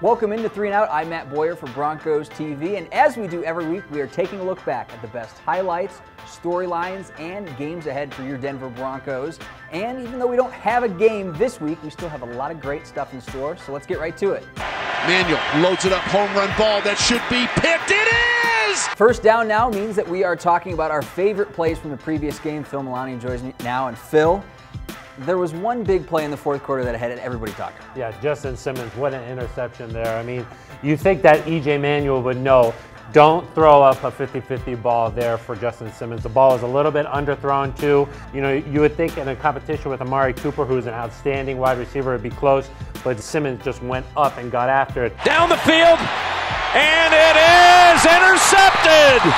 Welcome into 3 and Out. I'm Matt Boyer for Broncos TV, and as we do every week, we are taking a look back at the best highlights, storylines, and games ahead for your Denver Broncos. And even though we don't have a game this week, we still have a lot of great stuff in store, so let's get right to it. Manuel loads it up, home run ball that should be picked. It is! First down now means that we are talking about our favorite plays from the previous game. Phil Milani joins me now, and Phil, there was one big play in the fourth quarter that had everybody talking. Yeah, Justin Simmons, what an interception there. I mean, you think that E.J. Manuel would know, don't throw up a 50-50 ball there for Justin Simmons. The ball is a little bit underthrown too. You know, you would think in a competition with Amari Cooper, who's an outstanding wide receiver, it'd be close, but Simmons just went up and got after it. Down the field, and it is intercepted!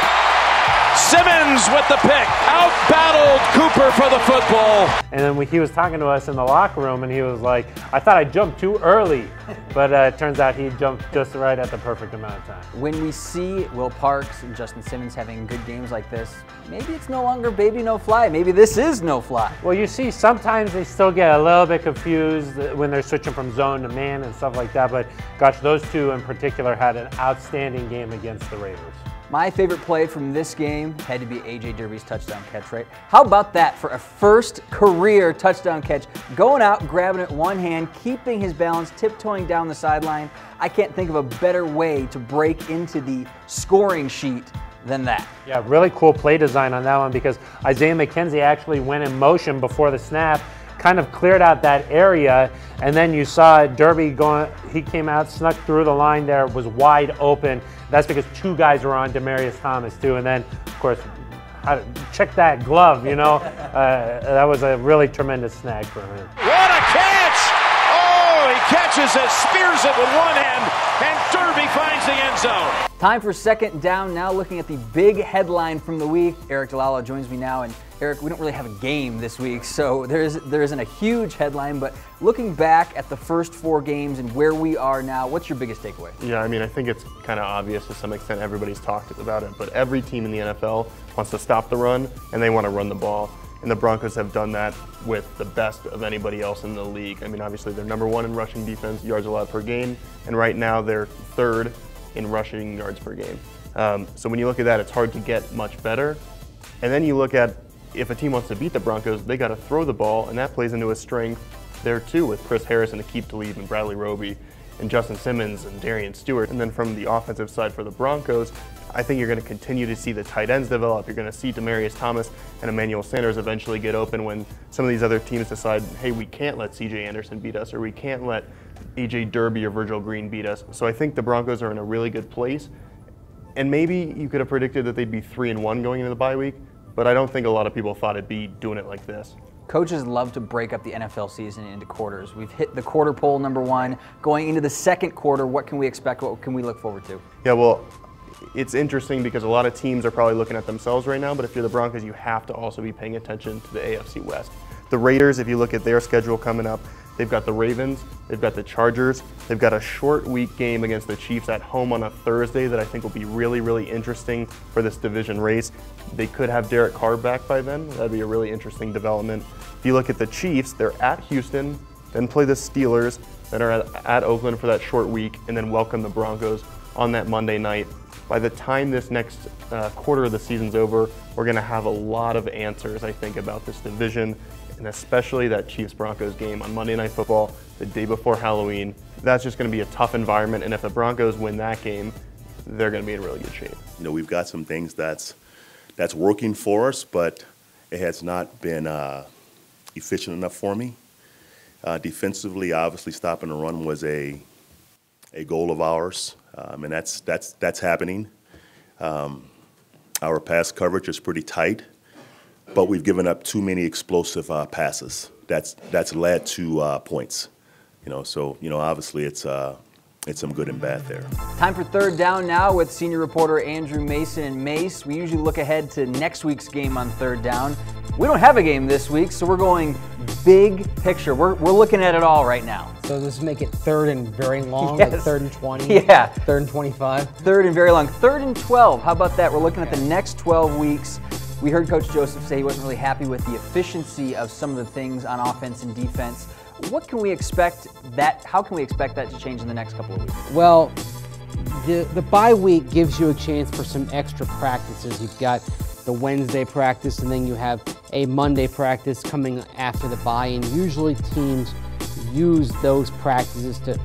Simmons with the pick, out-battled Cooper for the football. And then he was talking to us in the locker room, and he was like, I thought I jumped too early, but it turns out he jumped just right at the perfect amount of time. When we see Will Parks and Justin Simmons having good games like this, maybe it's no longer baby no fly. Maybe this is no fly. Well, you see, sometimes they still get a little bit confused when they're switching from zone to man and stuff like that, but gosh, those two in particular had an outstanding game against the Raiders. My favorite play from this game had to be A.J. Derby's touchdown catch, right? How about that for a first career touchdown catch? Going out, grabbing it one hand, keeping his balance, tiptoeing down the sideline. I can't think of a better way to break into the scoring sheet than that. Yeah, really cool play design on that one because Isaiah McKenzie actually went in motion before the snap, kind of cleared out that area, and then you saw Derby going, he came out, snuck through the line there, was wide open. That's because two guys were on Demaryius Thomas too, and then, of course, check that glove, you know. That was a really tremendous snag for him. What a catch! Oh, he catches it, spears it with one hand, and Derby finds the end zone. Time for second down now, looking at the big headline from the week. Eric DeLallo joins me now, and Eric, we don't really have a game this week, so there isn't a huge headline, but looking back at the first 4 games and where we are now, what's your biggest takeaway? Yeah, I mean, I think it's kind of obvious to some extent. Everybody's talked about it, but every team in the NFL wants to stop the run, and they want to run the ball. And the Broncos have done that with the best of anybody else in the league. I mean, obviously, they're #1 in rushing defense, yards allowed per game, and right now they're 3rd in rushing yards per game. So when you look at that, it's hard to get much better. And then you look at, if a team wants to beat the Broncos, they got to throw the ball, and that plays into a strength there too with Chris Harris and Aqib Talib and Bradley Roby and Justin Simmons and Darian Stewart. And then from the offensive side for the Broncos, I think you're going to continue to see the tight ends develop. You're going to see Demaryius Thomas and Emmanuel Sanders eventually get open when some of these other teams decide, hey, we can't let C.J. Anderson beat us, or we can't let A.J. Derby or Virgil Green beat us. So I think the Broncos are in a really good place. And maybe you could have predicted that they'd be 3-1 going into the bye week, but I don't think a lot of people thought it'd be doing it like this. Coaches love to break up the NFL season into quarters. We've hit the quarter poll #1. Going into the second quarter, what can we expect? What can we look forward to? Yeah, well, it's interesting because a lot of teams are probably looking at themselves right now, but if you're the Broncos, you have to also be paying attention to the AFC West. The Raiders, if you look at their schedule coming up, they've got the Ravens, they've got the Chargers, they've got a short week game against the Chiefs at home on a Thursday that I think will be really, really interesting for this division race. They could have Derek Carr back by then. That'd be a really interesting development. If you look at the Chiefs, they're at Houston, then play the Steelers, then are at Oakland for that short week, and then welcome the Broncos on that Monday night. By the time this next quarter of the season's over, we're going to have a lot of answers, I think, about this division, and especially that Chiefs-Broncos game on Monday Night Football, the day before Halloween. That's just going to be a tough environment, and if the Broncos win that game, they're going to be in really good shape. You know, we've got some things that's working for us, but it has not been efficient enough for me. Defensively, obviously, stopping the run was a goal of ours, and that's happening. Our pass coverage is pretty tight, but we've given up too many explosive passes. That's led to points. You know, so obviously it's some good and bad there. Time for third down now with senior reporter Andrew Mason and Mace. We usually look ahead to next week's game on third down. We don't have a game this week, so we're going big picture. We're looking at it all right now. So does this make it 3rd and very long, Yes. like 3rd and 20? Yeah. 3rd and 25? 3rd and very long. 3rd and 12. How about that? We're looking at the next 12 weeks. We heard Coach Joseph say he wasn't really happy with the efficiency of some of the things on offense and defense. What can we expect how can we expect that to change in the next couple of weeks? Well, the bye week gives you a chance for some extra practices. You've got the Wednesday practice, and then you have a Monday practice coming after the bye, and usually teams use those practices to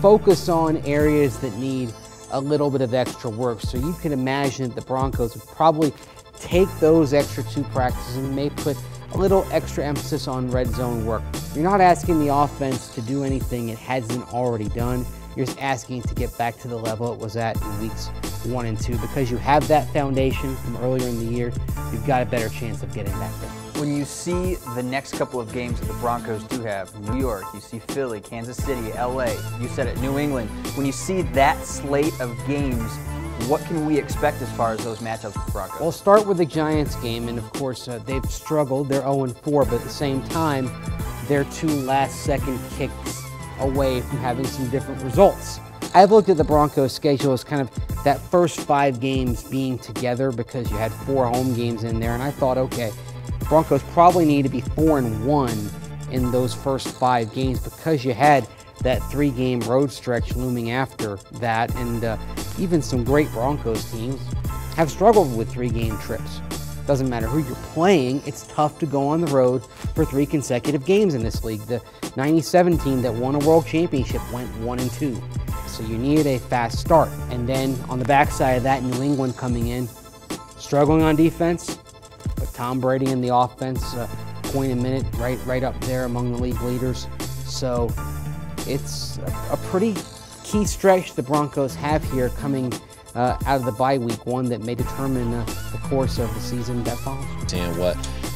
focus on areas that need a little bit of extra work. So you can imagine that the Broncos would probably take those extra 2 practices and may put a little extra emphasis on red zone work. You're not asking the offense to do anything it hasn't already done. You're just asking to get back to the level it was at in weeks 1 and 2. Because you have that foundation from earlier in the year, you've got a better chance of getting back there. When you see the next couple of games that the Broncos do have, New York, you see Philly, Kansas City, LA, you said it, New England. When you see that slate of games, what can we expect as far as those matchups with the Broncos? We'll start with the Giants game, and of course they've struggled. They're 0-4, but at the same time, they're 2 last-second kicks away from having some different results. I've looked at the Broncos' schedule as kind of that first 5 games being together because you had 4 home games in there, and I thought, okay, the Broncos probably need to be 4-1 in those first 5 games because you had that 3-game road stretch looming after that, and even some great Broncos teams have struggled with 3-game trips. Doesn't matter who you're playing, it's tough to go on the road for 3 consecutive games in this league. The 97 team that won a world championship went 1-2. So you needed a fast start. And then on the backside of that, New England coming in, struggling on defense, but Tom Brady in the offense, point a minute, right up there among the league leaders. So it's a pretty key stretch the Broncos have here coming out of the bye week, one that may determine the course of the season that follows. Seeing what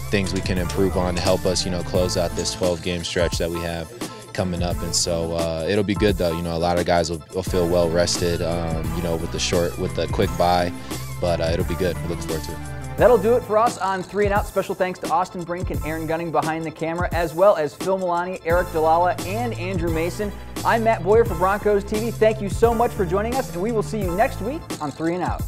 things we can improve on to help us, close out this 12-game stretch that we have coming up. And so it'll be good, though. A lot of guys will feel well rested, with the quick bye, but it'll be good. We look forward to it. That'll do it for us on 3 and Out. Special thanks to Austin Brink and Aaron Gunning behind the camera, as well as Phil Milani, Eric Dalala, and Andrew Mason. I'm Matt Boyer for Broncos TV. Thank you so much for joining us, and we will see you next week on 3 and Out.